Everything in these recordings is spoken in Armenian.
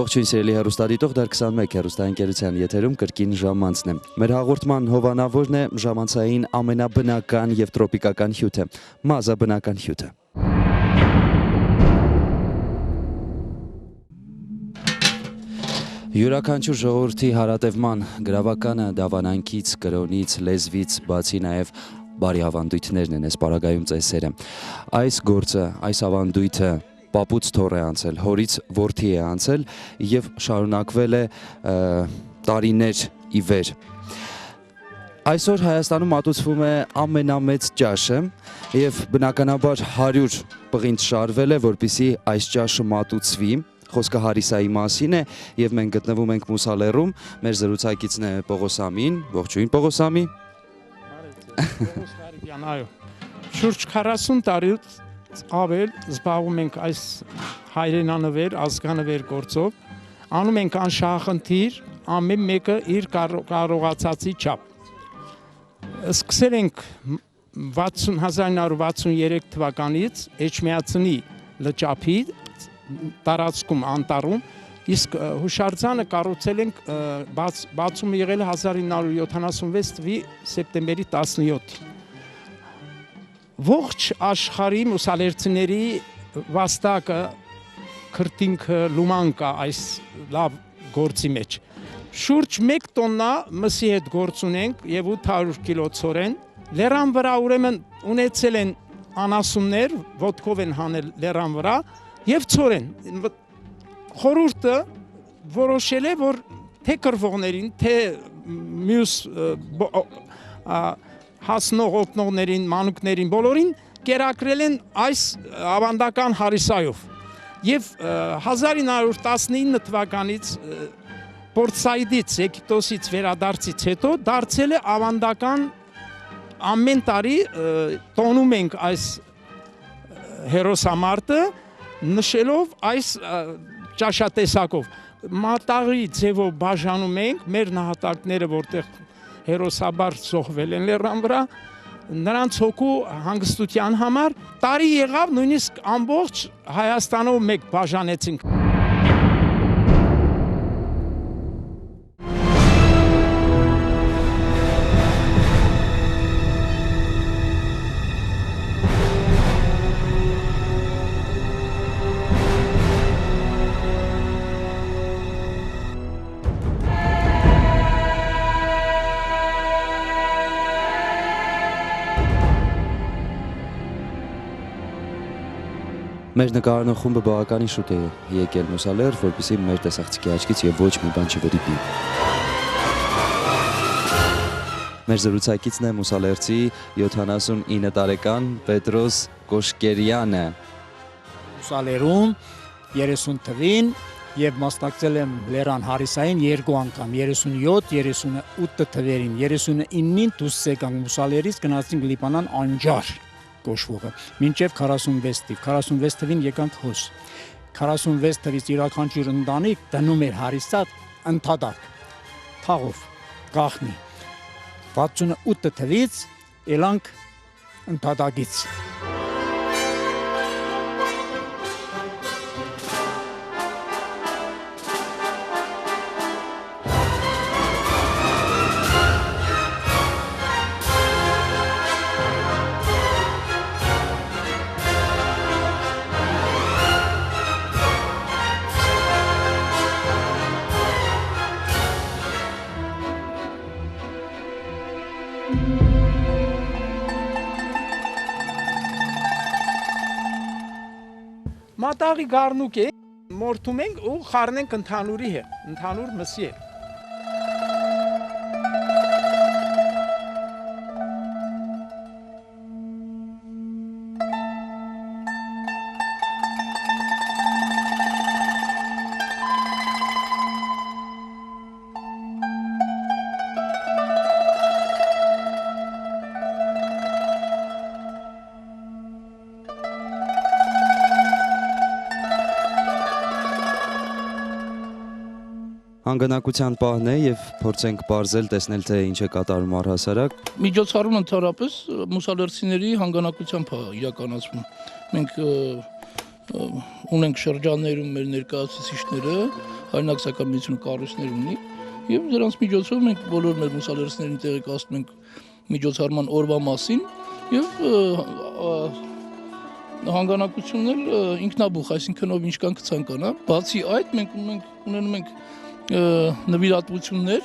Ողջույն սիրելի հեռուստադիտող, դեռ 21 հեռուստաընկերության եթերում կրկին ժամանցն է։ Մեր հաղորդման հովանավորն է ժամանցային ամենաբնական եւ տրոպիկական հյութը՝ մազաբնական հյութը։ Յուրաքանչյուր ժողովրդի հարատևման գրավականը դավանանքից, կրոնից, լեզվից, բացի նաև բարի ավանդույթներն են, այս պարագայում ծեսերը։ Այս գործը, այս ավանդույթը պապուց թոռ է անցել, հորից որդի է անցել եւ շարունակվել է տարիներ ի վեր։ Այսօր Հայաստանում մատուցվում է ամենամեծ ճաշը եւ բնականաբար 100 պղինձ շարվել է, որպեսզի այս ճաշը մատուցվի։ Խոսքը Հարիսայի մասին է եւ մենք գտնվում ենք Մուսալեռում, մեր զրուցակիցն է Պողոս Ամին, ողջույն Պողոս Ամի։ Շուրջ 40 տարուց ավել զբաղվում ենք այս հայրենանվեր, ազգանվեր գործով, անում ենք անշահախնդիր, ամեն մեկը իր կարողացածի չափ։ Սկսել ենք 1963 թվականից Էջմիածնի լճափի տարածքում անտառում, իսկ հուշարձանը կառուցել ենք բացում եղել 1976 թվականի սեպտեմբերի 17-ին։ Ողջ աշխարհի մուսալերցիների վաստակը, քրտինքը, լուման կա այս լավ գործի մեջ։ Շուրջ 1 տոննա մսի հետ գործ ունենք եւ 800 կիլո ցորեն։ Լեռան վրա ուրեմն ունեցել են անասուններ, ոտքով են հանել լեռան վրա եւ ցորեն։ Խորհուրդը որոշել է, որ թե կրվողներին, թե մյուս հասնող օգնողներին, մանուկներին, բոլորին կերակրել են այս ավանդական հարիսայով։ Եվ 1919 թվականից Պորտսայդից, Եգիպտոսից վերադարձից հետո դարձել է ավանդական, ամեն տարի տոնում ենք այս հերոսամարտը, նշելով այս ճաշատեսակով։ Մատաղի ձևով բաժանում ենք մեր նահատակները, որտեղ հերոսաբար զոհվել են լեռան վրա, նրանց հոգու հանգստության համար տարի եղավ նույնիսկ ամբողջ Հայաստանով մեկ բաժանեցինք։ Մեր նկարահանող խումբը բավականին շուտ է եկել Մուսալեռ, որպեսզի մեր տեսախցիկի աչքից եւ ոչ մի բան չվրիպի։ Մեր զրուցակիցն է մուսալերցի 79 տարեկան Պետրոս Կոշկերյանը։ Մուսալերում 30 թվին եւ մասնակցել եմ Լեռան Հարիսային 2 անգամ 37-38 թվերին 39-ին դուրս եկանք Մուսալերից, գնացինք Լիբանան Անջար կոչվողը, մինչև 46 թիվ, 46 թվին եկանք Հոս, 46 թվից յուրաքանչյուր ընտանիք դնում էր հարիսատ ընդհատակ, թաղով, գաղտնի, 68 թվից ելանք ընդհատակից։ Մատաղի գառնուկ է, մորթում ենք ու խառնենք ընդհանուրի հետ, ընդհանուր մսի հետ։ Հանգանակության պահն է եւ փորձենք բարձել տեսնել թե ինչ է կատարում առհասարակ։ Միջոցառումը ընդհանրապես մուսալերցիների հանգանակությամբ է իրականացվում։ Մենք ունենք շրջաններում մեր ներկայացուցիչները, հայրենակցական միությունը կառույցներ ունի եւ դրանց միջոցով մենք բոլոր մեր մուսալերցիներին տեղեկացնում ենք միջոցառման օրվա մասին եւ հանգանակությունն էլ ինքնաբուխ, այսինքն ով ինչքան կցանկանա։ Բացի այդ մենք ունենում ենք նվիրատվություններ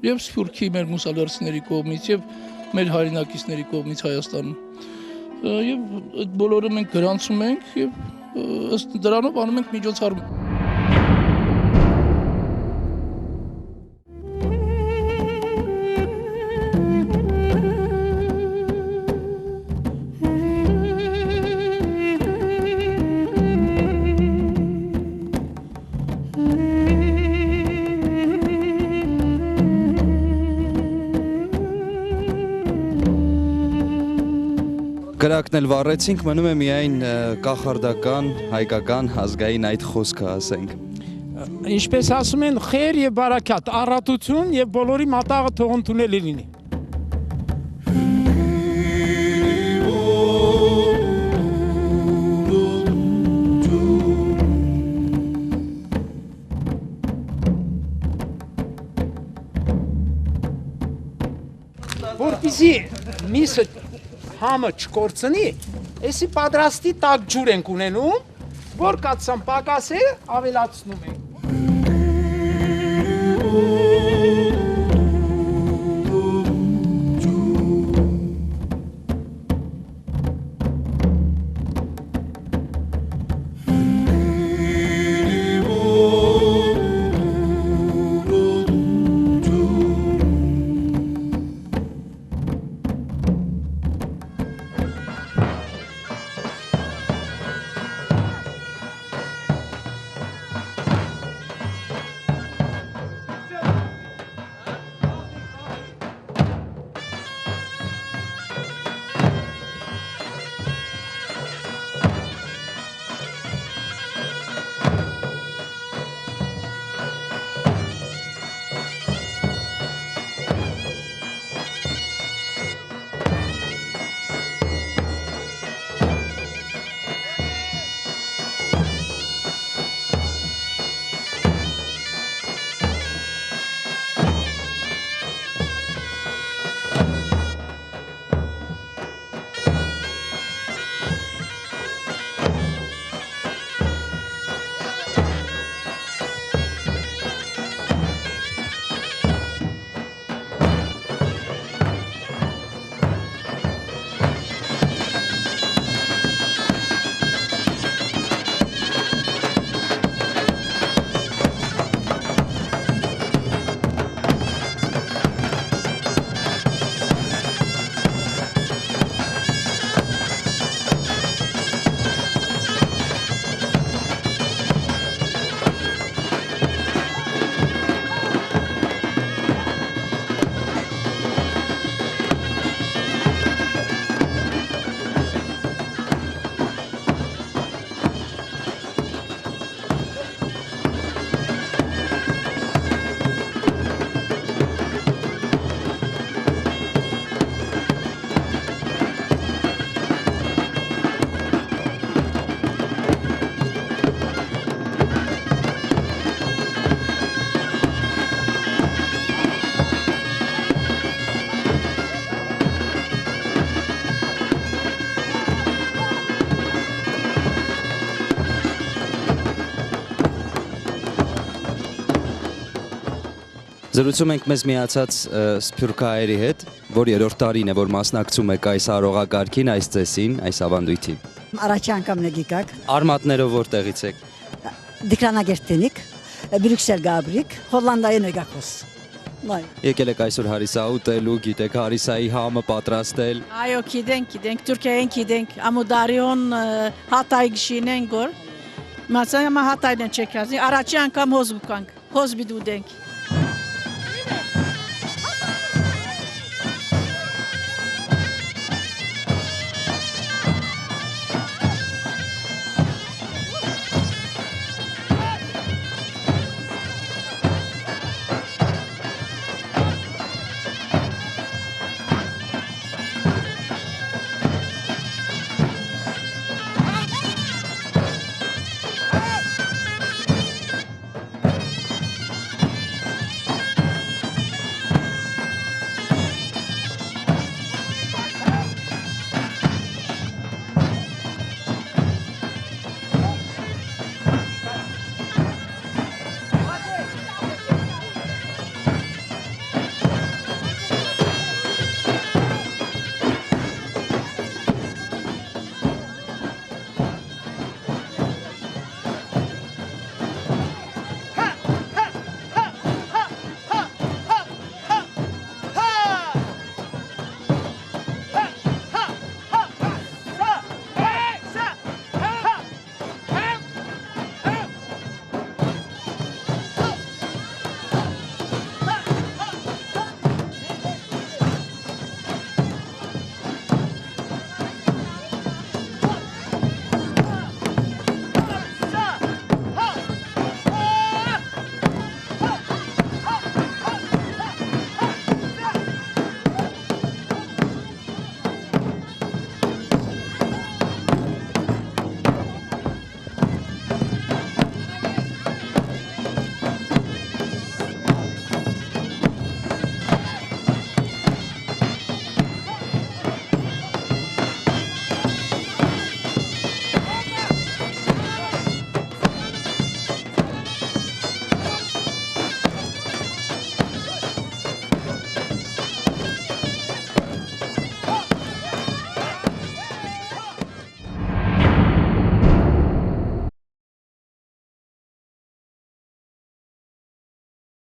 եւ սփյուռքի մեր մուսալերցիների կողմից եւ մեր հայրենակիցների կողմից Հայաստանում։ Եվ այդ բոլորը մենք գրանցում ենք եւ ըստ դրանով անում ենք միջոցառում։ Կրակն էլ վառեցինք, մնում է միայն կախարդական, հայկական, ազգային այդ խոսքը ասենք։ Ինչպես ասում են, խեր եւ բարակատ, առատություն եւ բոլորի մատաղը թող ընդունելի լինի։ Որպեսզի միսը համը չկորցնի, էսի պատրաստի տաք ջուր ենք ունենում, որ կացան պակասը ավելացնում ենք։ Զրուցում ենք մեզ միացած սփյուռքահայերի հետ, որ երրորդ տարին է, որ մասնակցում եք այս արողակարգին, այս ծեսին, այս ավանդույթին։ Առաջի անգամն է գիկակ, Արմատներով որտեղից եք։ Դիկրանագերտենիկ, Բրյուքսել գաբրիկ, Հոլանդայեն եկակոս։ Եկել եք այսօր հարիսա ուտելու, գիտեք հարիսայի համը պատրաստել։ Այո, գիտենք, Թուրքիայեն գիտենք, ամուդարիոն հատայ գշինեն գոր։ Մասայամա հատայն չեկազի, առաջի անգամ հոզ բուկանք, հոզ բիդուդենք։